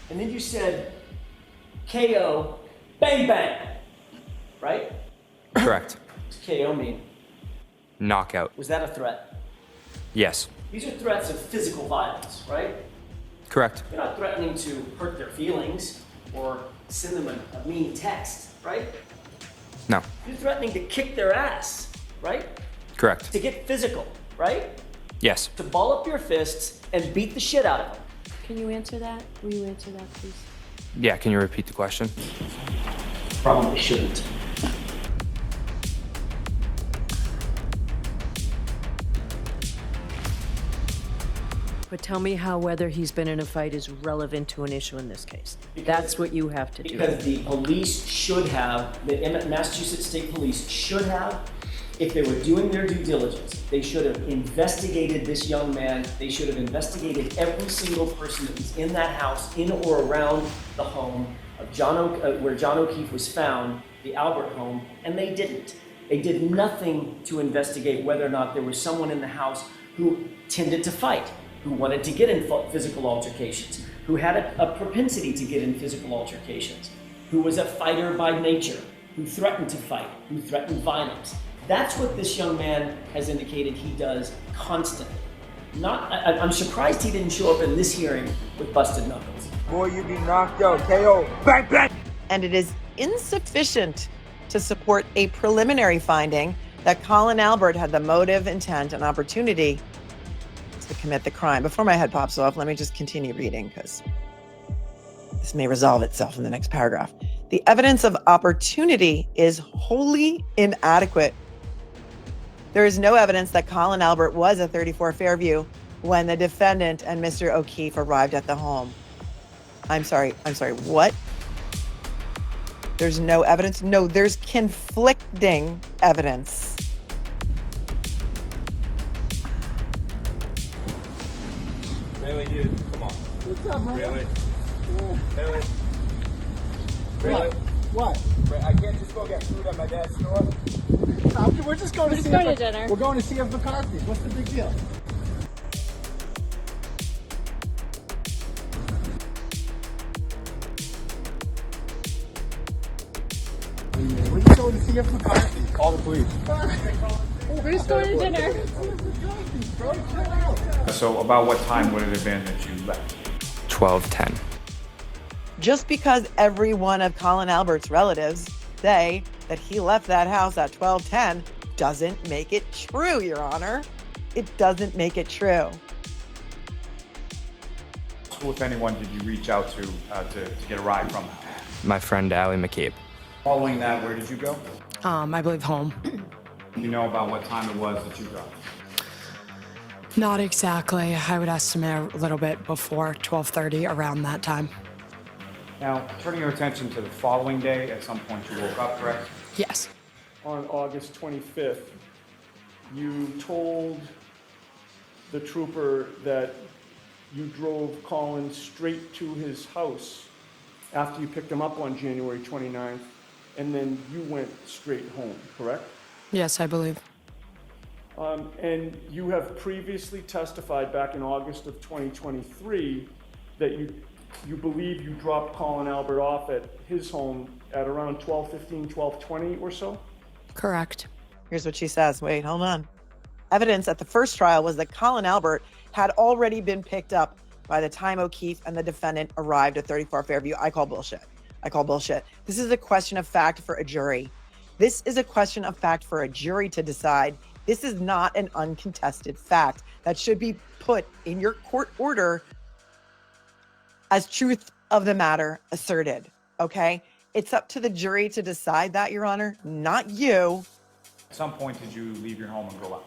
And then you said KO, bang bang, right? Correct. What's KO mean? Knockout. Was that a threat? Yes. These are threats of physical violence, right? Correct. You're not threatening to hurt their feelings or send them a mean text, right? No. You're threatening to kick their ass, right? Correct. To get physical, right? Yes. To ball up your fists and beat the shit out of them. Can you answer that? Will you answer that, please? Yeah, can you repeat the question? Probably shouldn't. But tell me how whether he's been in a fight is relevant to an issue in this case. That's what you have to do. Because the police should have, the Massachusetts State Police should have, if they were doing their due diligence, they should have investigated this young man. They should have investigated every single person that was in that house, in or around the home of where John O'Keefe was found, the Albert home, and they didn't. They did nothing to investigate whether or not there was someone in the house who tended to fight, who wanted to get in physical altercations, who had a propensity to get in physical altercations, who was a fighter by nature, who threatened to fight, who threatened violence. That's what this young man has indicated he does constantly. I'm surprised he didn't show up in this hearing with busted knuckles. Boy, you be knocked out, KO. Bang, bang! And it is insufficient to support a preliminary finding that Colin Albert had the motive, intent, and opportunity to commit the crime. Before my head pops off, let me just continue reading because this may resolve itself in the next paragraph. The evidence of opportunity is wholly inadequate. There is no evidence that Colin Albert was at 34 Fairview when the defendant and Mr. O'Keefe arrived at the home. I'm sorry, what? There's no evidence? No, there's conflicting evidence. Really, dude? Come on. What's up, man? Really? Really? What? What? I can't just go get food at my dad's store. We're just going to see going to dinner. We're going to see if McCarthy. What's the big deal? We're just going to see if McCarthy. Call the police. We're just going to dinner. Bro, chill out. So about what time would it have been that you left? 12:10. Just because every one of Colin Albert's relatives say that he left that house at 12:10 doesn't make it true, Your Honor. It doesn't make it true. Who, if anyone, did you reach out to get a ride from? My friend Allie McCabe. Following that, where did you go? I believe home. Do you know about what time it was that you got? Not exactly. I would estimate a little bit before 12:30, around that time. Now, turning your attention to the following day, at some point you woke up, correct? Yes. On August 25th, you told the trooper that you drove Colin straight to his house after you picked him up on January 29th, and then you went straight home, correct? Yes, I believe. And you have previously testified back in August of 2023 that you believe you dropped Colin Albert off at his home at around 12:15, 12:20 or so? Correct. Here's what she says. Wait, hold on. Evidence at the first trial was that Colin Albert had already been picked up by the time O'Keefe and the defendant arrived at 34 Fairview. I call bullshit. This is a question of fact for a jury. This is a question of fact for a jury to decide. This is not an uncontested fact that should be put in your court order as truth of the matter asserted, okay? It's up to the jury to decide that, Your Honor, not you. At some point, did you leave your home and go out?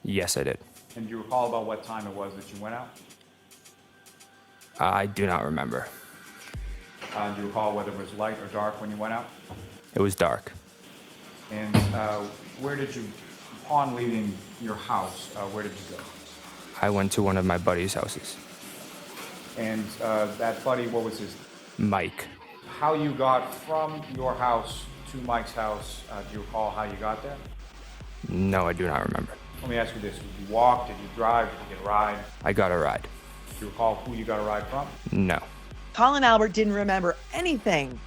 Yes, I did. And do you recall about what time it was that you went out? I do not remember. Do you recall whether it was light or dark when you went out? It was dark. And where did you, upon leaving your house, where did you go? I went to one of my buddy's houses. And that buddy, what was his? Mike. How you got from your house to Mike's house, do you recall how you got there? No, I do not remember. Let me ask you this, did you walk, did you drive, did you get a ride? I got a ride. Do you recall who you got a ride from? No. Colin Albert didn't remember anything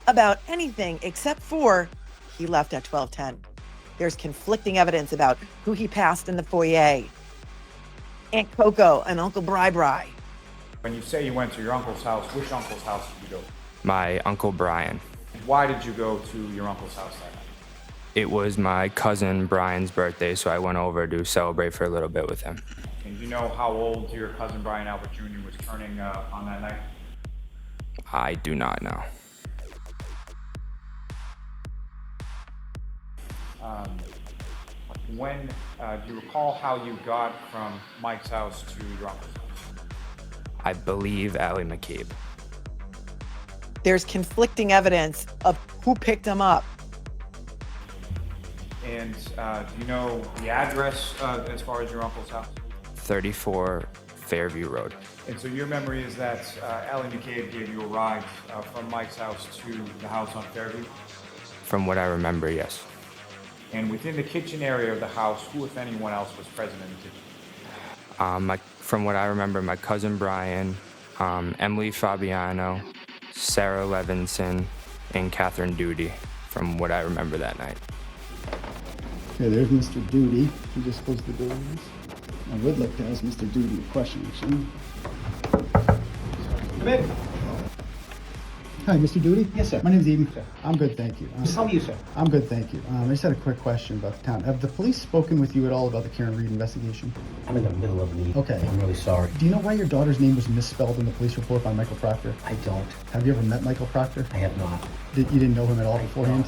about anything except for he left at 12:10. There's conflicting evidence about who he passed in the foyer. Aunt Coco and Uncle Bri Bri. When you say you went to your uncle's house, which uncle's house did you go to? My Uncle Brian. Why did you go to your uncle's house that night? It was my cousin Brian's birthday, so I went over to celebrate for a little bit with him. And do you know how old your cousin Brian Albert Jr. was turning on that night? I do not know. Do you recall how you got from Mike's house to your uncle's house? I believe Allie McCabe. There's conflicting evidence of who picked him up. And do you know the address as far as your uncle's house? 34 Fairview Road. And so your memory is that Allie McCabe gave you a ride from Mike's house to the house on Fairview? From what I remember, yes. And within the kitchen area of the house, who, if anyone else, was present in the kitchen? From what I remember, my cousin Brian, Emily Fabiano, Sarah Levinson, and Catherine Duty, from what I remember that night. Okay, there's Mr. Duty. He just closed the doors. I would like to ask Mr. Duty a question, actually. Come in. Hi, Mr. Duty? Yes, sir. My name's Eden. I'm good, thank you. How are you, sir? I'm good, thank you. I just had a quick question about the town. Have the police spoken with you at all about the Karen Reed investigation? I'm in the middle of a meeting. Okay. I'm really sorry. Do you know why your daughter's name was misspelled in the police report by Michael Proctor? I don't. Have you ever met Michael Proctor? I have not. You didn't know him at all beforehand?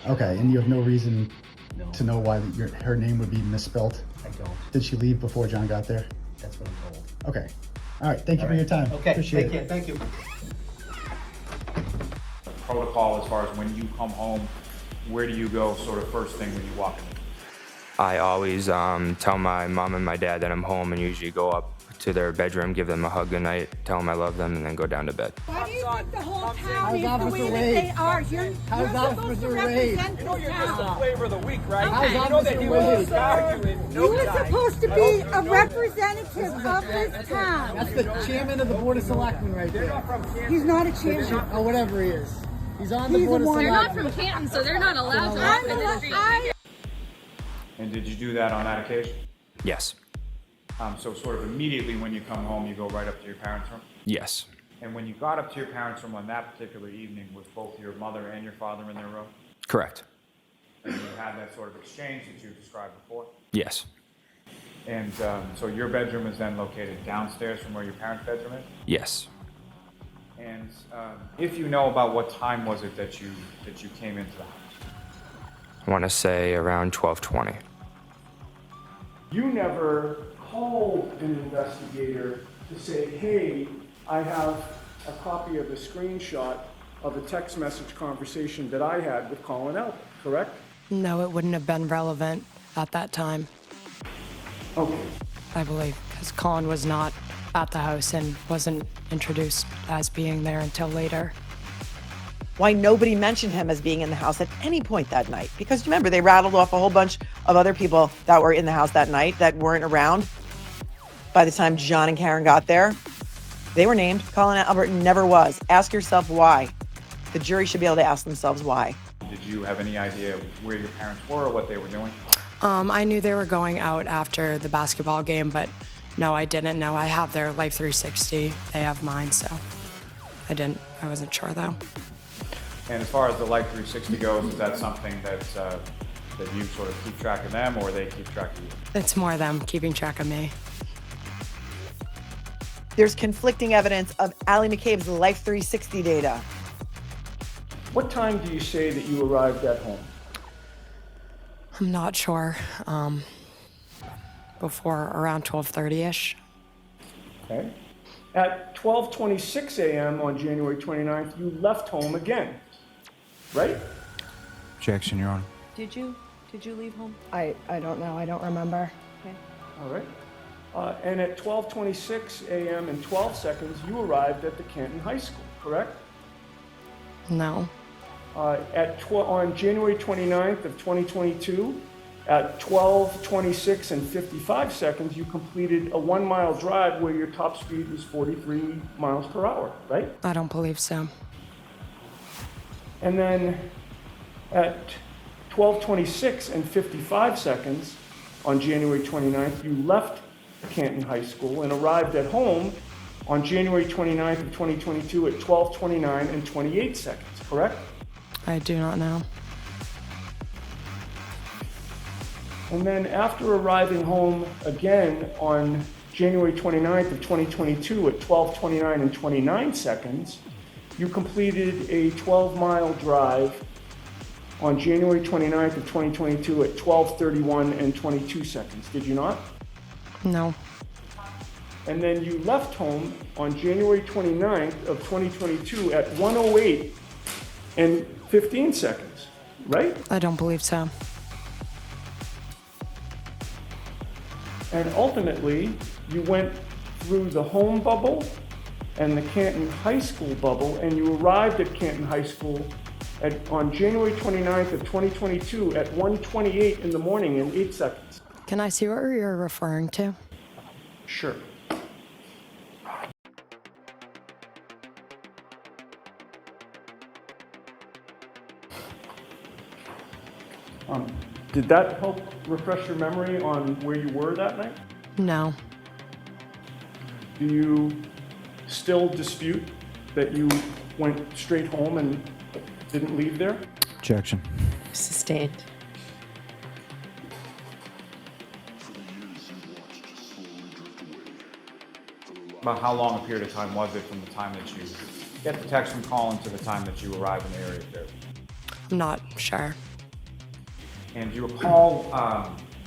No. Okay, and you have no reason No. to know why her name would be misspelled? I don't. Did she leave before John got there? That's what I'm told. Okay. All right, thank you All for right. your time. Okay, Appreciate take it. care. Thank you. Protocol as far as when you come home, where do you go sort of first thing when you walk in? I always tell my mom and my dad that I'm home and usually go up to their bedroom, give them a hug goodnight, tell them I love them, and then go down to bed. Why do you think the whole town is the way that they are? You're supposed to represent the town. Flavor of the week, right? Okay. You know that he was arguing. You're supposed to be a representative of this town. That's the chairman of the Board of Selectmen right there. He's not a chairman. Or whatever he is. He's on the He's Board of a one. Selectmen. They're not from Canton, so they're not allowed to I'm walk in the street. And did you do that on that occasion? Yes. So sort of immediately when you come home, you go right up to your parents' room? Yes. And when you got up to your parents' room on that particular evening, was both your mother and your father in their room? Correct. And you had that sort of exchange that you described before? Yes. And so your bedroom is then located downstairs from where your parents' bedroom is? Yes. And if you know about what time was it that you came into the house? I want to say around 12:20. You never called an investigator to say, hey, I have a copy of a screenshot of a text message conversation that I had with Colin Albert, correct? No, it wouldn't have been relevant at that time, Okay. I believe, because Colin was not at the house and wasn't introduced as being there until later. Why nobody mentioned him as being in the house at any point that night? Because remember, they rattled off a whole bunch of other people that were in the house that night that weren't around by the time John and Karen got there. They were named. Colin Albert never was. Ask yourself why. The jury should be able to ask themselves why. Did you have any idea where your parents were or what they were doing? I knew they were going out after the basketball game, but no, I didn't know. I have their Life 360. They have mine, so I wasn't sure though. And as far as the Life 360 goes, is that something that you sort of keep track of them or they keep track of you? It's more them keeping track of me. There's conflicting evidence of Allie McCabe's Life 360 data. What time do you say that you arrived at home? I'm not sure. Before around 12:30ish. Okay. At 12:26 a.m. on January 29th, you left home again, right? Objection, Your Honor. Did you leave home? I don't know. I don't remember. Okay. All right. And at 12:26 a.m. and 12 seconds, you arrived at the Canton High School, correct? No. On January 29th of 2022, At 12:26 and 55 seconds, you completed a 1 mile drive where your top speed was 43 miles per hour, right? I don't believe so. And then at 12:26 and 55 seconds on January 29th, you left Canton High School and arrived at home on January 29th of 2022 at 12:29 and 28 seconds, correct? I do not know. And then after arriving home again on January 29th of 2022 at 12:29 and 29 seconds, you completed a 12-mile drive on January 29th of 2022 at 12:31 and 22 seconds, did you not? No. And then you left home on January 29th of 2022 at 1:08 and 15 seconds, right? I don't believe so. And ultimately, you went through the home bubble and the Canton High School bubble, and you arrived at Canton High School on January 29th of 2022 at 1:28 in the morning in 8 seconds. Can I see what you're referring to? Sure. Did that help refresh your memory on where you were that night? No. Do you still dispute that you went straight home and didn't leave there? Objection. Sustained. About how long a period of time was it from the time that you get the text from Colin to the time that you arrived in the area there? I'm not sure. And do you recall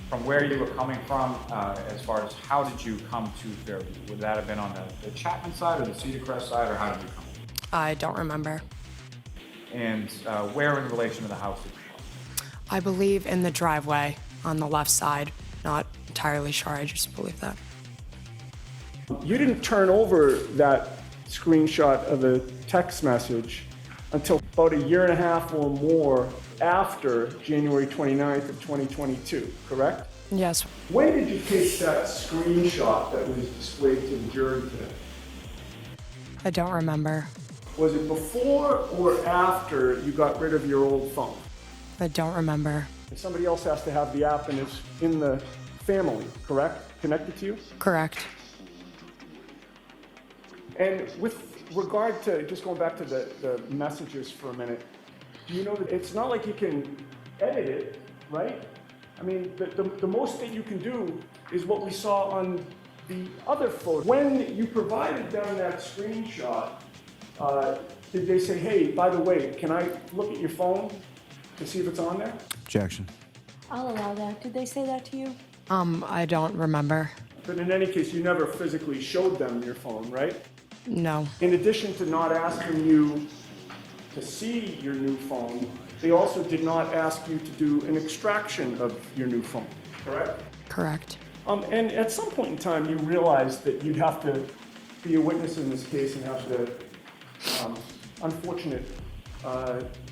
from where you were coming from as far as how did you come to Fairview? Would that have been on the Chapman side or the Cedar Crest side, or how did you come? I don't remember. And where in relation to the house did you come? I believe in the driveway on the left side. Not entirely sure, I just believe that. You didn't turn over that screenshot of the text message until about a year and a half or more after January 29th of 2022, correct? Yes. When did you take that screenshot that was displayed to the jury today? I don't remember. Was it before or after you got rid of your old phone? I don't remember. And somebody else has to have the app and it's in the family, correct? Connected to you? Correct. And with regard to, just going back to the messages for a minute, do you know that it's not like you can edit it, right? I mean, the most that you can do is what we saw on the other photo. When you provided them that screenshot, did they say, hey, by the way, can I look at your phone to see if it's on there? Objection. I'll allow that. Did they say that to you? I don't remember. But in any case, you never physically showed them your phone, right? No. In addition to not asking you to see your new phone, they also did not ask you to do an extraction of your new phone, correct? Correct. And at some point in time, you realized that you'd have to be a witness in this case and have the unfortunate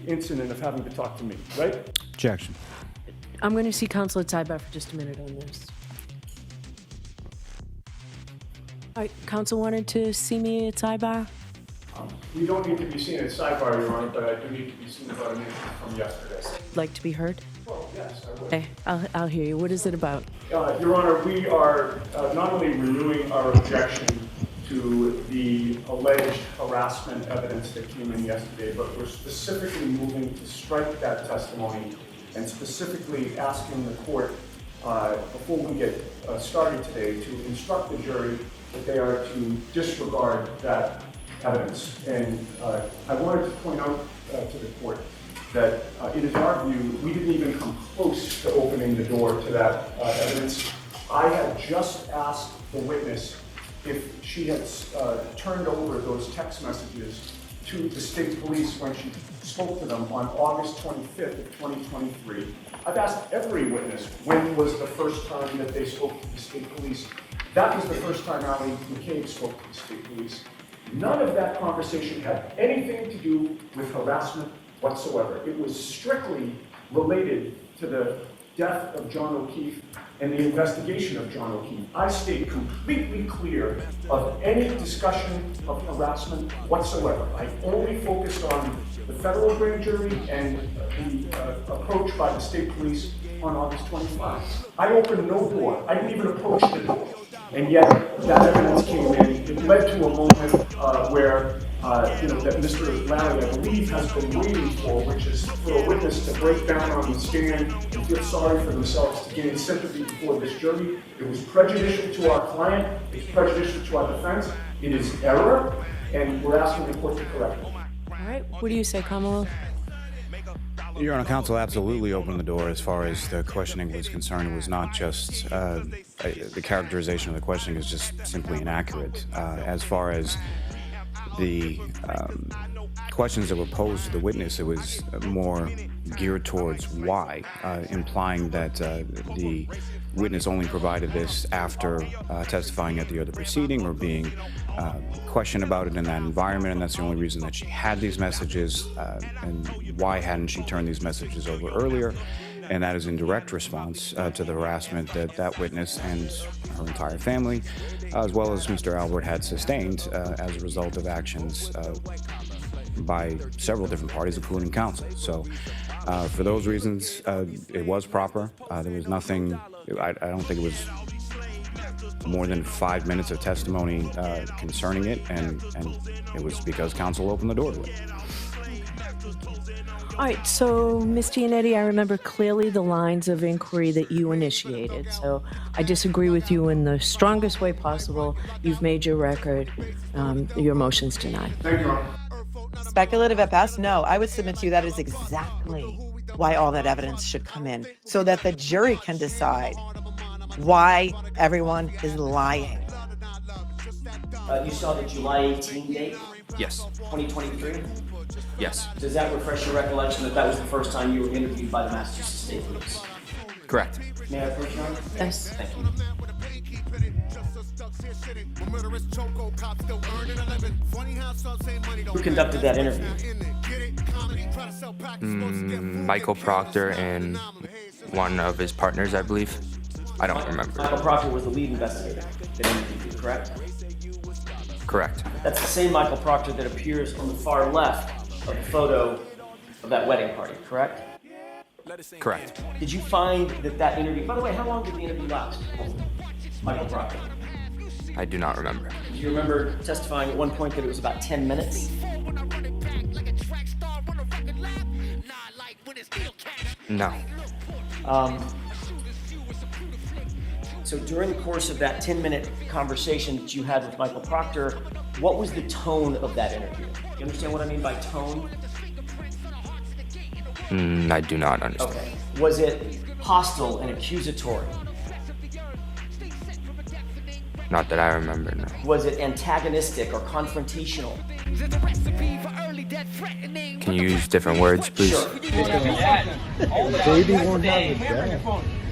incident of having to talk to me, right? Objection. I'm going to see counsel at sidebar for just a minute on this. All right, counsel wanted to see me at sidebar? You don't need to be seen at sidebar, Your Honor, but I do need to be seen about an incident from yesterday. Like to be heard? Well, yes, I would. Okay, I'll hear you. What is it about? Your Honor, we are not only renewing our objection to the alleged harassment evidence that came in yesterday, but we're specifically moving to strike that testimony and specifically asking the court, before we get started today, to instruct the jury that they are to disregard that evidence. And I wanted to point out to the court that it is our view, we didn't even come close to opening the door to that evidence. I had just asked the witness if she had turned over those text messages to the state police when she spoke to them on August 25th of 2023. I've asked every witness when was the first time that they spoke to the state police. That was the first time Allie McCabe spoke to the state police. None of that conversation had anything to do with harassment whatsoever. It was strictly related to the death of John O'Keefe and the investigation of John O'Keefe. I stayed completely clear of any discussion of harassment whatsoever. I only focused on the federal grand jury and the approach by the state police on August 25. I opened no door. I didn't even approach the door. And yet, that evidence came in. It led to a moment where, that Mr. Larry, I believe, has been waiting for, which is for a witness to break down on the stand and feel sorry for themselves to gain sympathy before this jury. It was prejudicial to our client. It's prejudicial to our defense. It is error, and we're asking the court to correct it. All right, what do you say, Kamala? Your Honor, counsel absolutely opened the door as far as the questioning was concerned. It was not just the characterization of the questioning is just simply inaccurate. As far as the questions that were posed to the witness, it was more geared towards why, implying that the witness only provided this after testifying at the other proceeding or being questioned about it in that environment, and that's the only reason that she had these messages, and why hadn't she turned these messages over earlier? And that is in direct response to the harassment that that witness and her entire family, as well as Mr. Albert, had sustained as a result of actions by several different parties, including counsel. So for those reasons, it was proper. There was nothing, I don't think it was more than 5 minutes of testimony concerning it, and it was because counsel opened the door to it. All right, so Ms. Gianetti, I remember clearly the lines of inquiry that you initiated. So I disagree with you in the strongest way possible. You've made your record. Your motion's denied. Thank you, Your Honor. Speculative at best? No, I would submit to you that is exactly why all that evidence should come in, so that the jury can decide why everyone is lying. You saw the July 18 date, Yes. 2023? Yes. Does that refresh your recollection that that was the first time you were interviewed by the Massachusetts State Police? Correct. May I approach, Your Honor? Yes. Thank you. Who conducted that interview? Michael Proctor and one of his partners, I believe. I don't remember. Michael Proctor was the lead investigator that interviewed you, correct? Correct. That's the same Michael Proctor that appears on the far left of the photo of that wedding party, correct? Correct. Did you find that interview, by the way, how long did the interview last? Michael Proctor. I do not remember. Do you remember testifying at one point that it was about 10 minutes? No. So during the course of that 10-minute conversation that you had with Michael Proctor, what was the tone of that interview? You understand what I mean by tone? I do not understand. Okay. Was it hostile and accusatory? Not that I remember, no. Was it antagonistic or confrontational? Can you use different words, please? Sure. Baby won't have it back.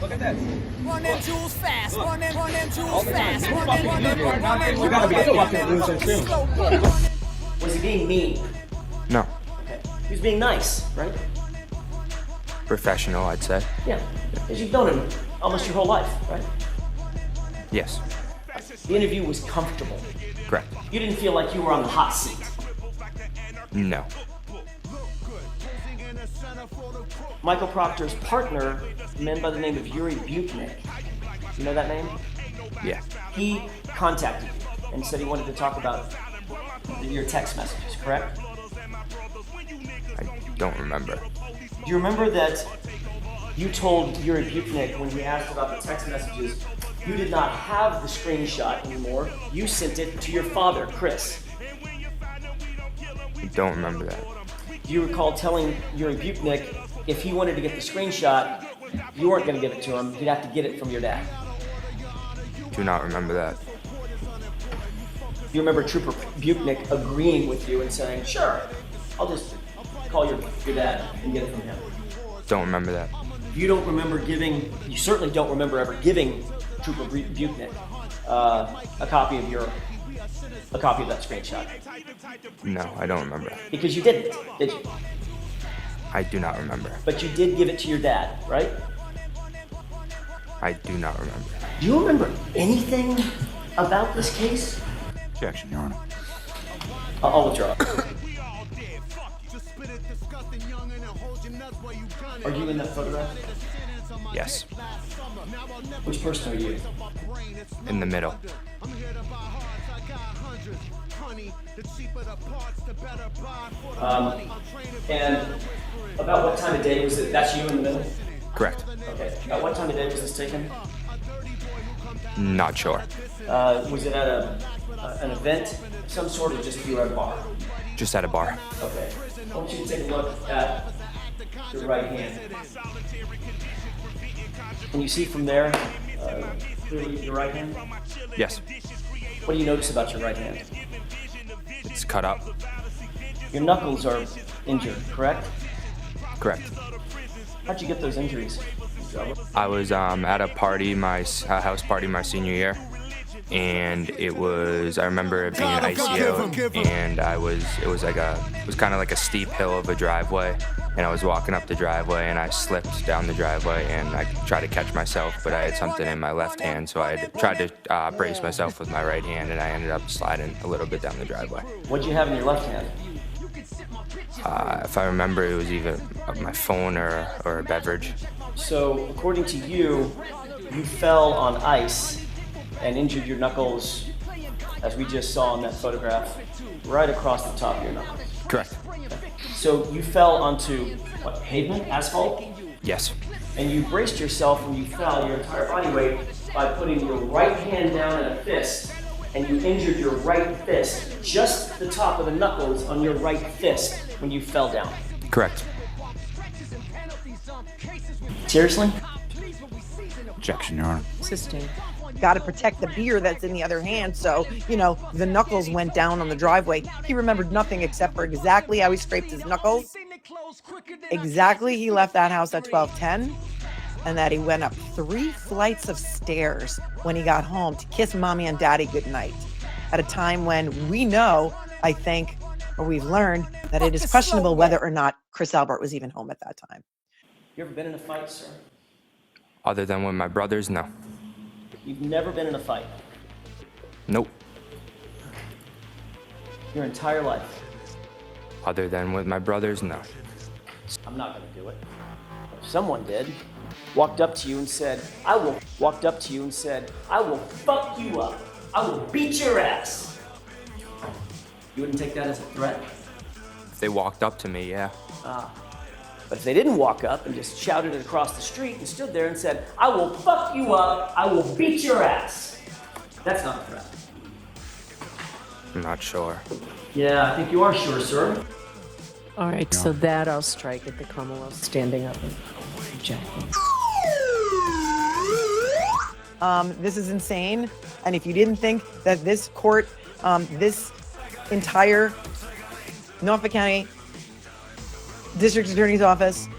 Look at that. Run them jewels fast. Run them jewels fast. You gotta be fucking losing too. Was he being mean? No. Okay. He was being nice, right? Professional, I'd say. Yeah. Because you've known him almost your whole life, right? Yes. The interview was comfortable. Correct. You didn't feel like you were on the hot seat. No. Michael Proctor's partner, a man by the name of Yuri Buknik, you know that name? Yeah. He contacted you and said he wanted to talk about your text messages, correct? I don't remember. Do you remember that you told Yuri Buknik when he asked about the text messages, you did not have the screenshot anymore, you sent it to your father, Chris? I don't remember that. Do you recall telling Yuri Buknik if he wanted to get the screenshot, you weren't going to give it to him, he'd have to get it from your dad? Do not remember that. You remember Trooper Buknik agreeing with you and saying, sure, I'll just call your dad and get it from him? Don't remember that. You don't remember giving, you certainly don't remember ever giving Trooper Buknik a copy of that screenshot? No, I don't remember. Because you didn't, did you? I do not remember. But you did give it to your dad, right? I do not remember. Do you remember anything about this case? Objection, Your Honor. I'll withdraw. Are you in that photograph? Yes, Which person are you? in the middle. And about what time of day was it? That's you in the middle? Correct. Okay. At what time of day was this taken? Not sure. Was it at an event, some sort, or just you were at a bar? Just at a bar. Okay. I want you to take a look at your right hand. Can you see from there clearly your right hand? Yes, What do you notice about your right hand? it's cut up. Your knuckles are injured, correct? Correct. How'd you get those injuries? I was at a party, my house party my senior year, and I remember it being icy out, and it was kind of like a steep hill of a driveway, and I was walking up the driveway, and I slipped down the driveway, and I tried to catch myself, but I had something in my left hand, so I tried to brace myself with my right hand, and I ended up sliding a little bit down the driveway. What'd you have in your left hand? If I remember, it was either my phone or a beverage. So, according to you, you fell on ice and injured your knuckles, as we just saw in that photograph, right across the top of your knuckles. Correct. So you fell onto, what, pavement, asphalt? Yes. And you braced yourself when you fell, your entire body weight, by putting your right hand down in a fist, and you injured your right fist, just the top of the knuckles on your right fist when you fell down. Correct. Seriously? Objection, Your Honor. Sustained. Got to protect the beer that's in the other hand. So, the knuckles went down on the driveway. He remembered nothing except for exactly how he scraped his knuckles. Exactly he left that house at 12:10, and that he went up 3 flights of stairs when he got home to kiss mommy and daddy goodnight at a time when we know, I think, or we've learned that it is questionable whether or not Chris Albert was even home at that time. You ever been in a fight, sir? Other than with my brothers, no. You've never been in a fight? Nope. Your entire life? Other than with my brothers, no. I'm not gonna do it. If someone did, walked up to you and said, I will fuck you up. I will beat your ass. You wouldn't take that as a threat? If they walked up to me, yeah. But if they didn't walk up and just shouted it across the street and stood there and said, I will fuck you up, I will beat your ass, that's not a threat. I'm not sure. Yeah, I think you are sure, sir. All right, so that I'll strike at the Commonwealth standing up and objecting. This is insane. And if you didn't think that this court, this entire Norfolk County District Attorney's Office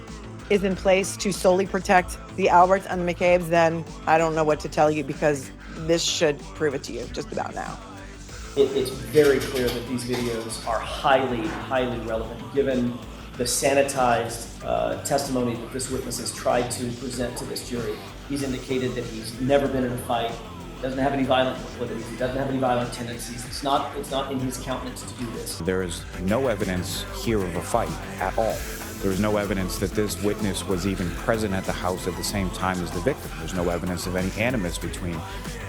is in place to solely protect the Alberts and the McCabe's, then I don't know what to tell you, because this should prove it to you just about now. It's very clear that these videos are highly, highly relevant, given the sanitized testimony that this witness has tried to present to this jury. He's indicated that he's never been in a fight, doesn't have any violent proclivities, he doesn't have any violent tendencies. It's not in his countenance to do this. There is no evidence here of a fight at all. There is no evidence that this witness was even present at the house at the same time as the victim. There's no evidence of any animus between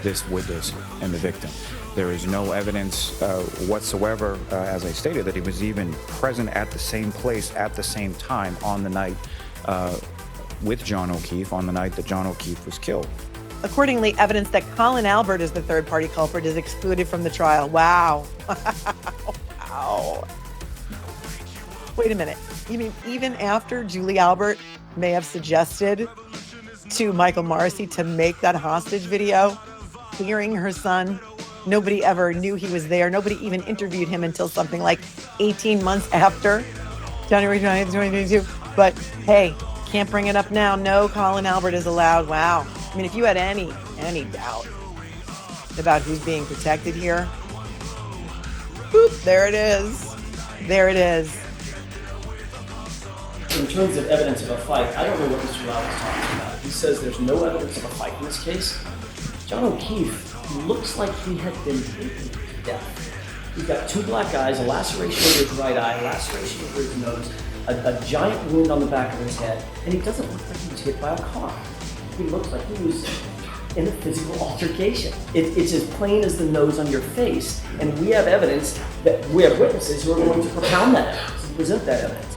this witness and the victim. There is no evidence whatsoever, as I stated, that he was even present at the same place at the same time on the night with John O'Keefe, on the night that John O'Keefe was killed. Accordingly, evidence that Colin Albert is the third-party culprit is excluded from the trial. Wow. Wow. Wait a minute. You mean even after Julie Albert may have suggested to Michael Morrissey to make that hostage video, clearing her son, nobody ever knew he was there. Nobody even interviewed him until something like 18 months after January 20th, 2022. But hey, can't bring it up now. No, Colin Albert is allowed. Wow. I mean, if you had any doubt about who's being protected here, boop, there it is. There it is. in terms of evidence of a fight, I don't know what Mr. Lau is talking about. He says there's no evidence of a fight in this case. John O'Keefe looks like he had been beaten to death. He's got 2 black eyes, a laceration over his right eye, a laceration over his nose, a giant wound on the back of his head, and he doesn't look like he was hit by a car. He looks like he was in a physical altercation. It's as plain as the nose on your face, and we have evidence that we have witnesses who are going to propound that evidence, present that evidence.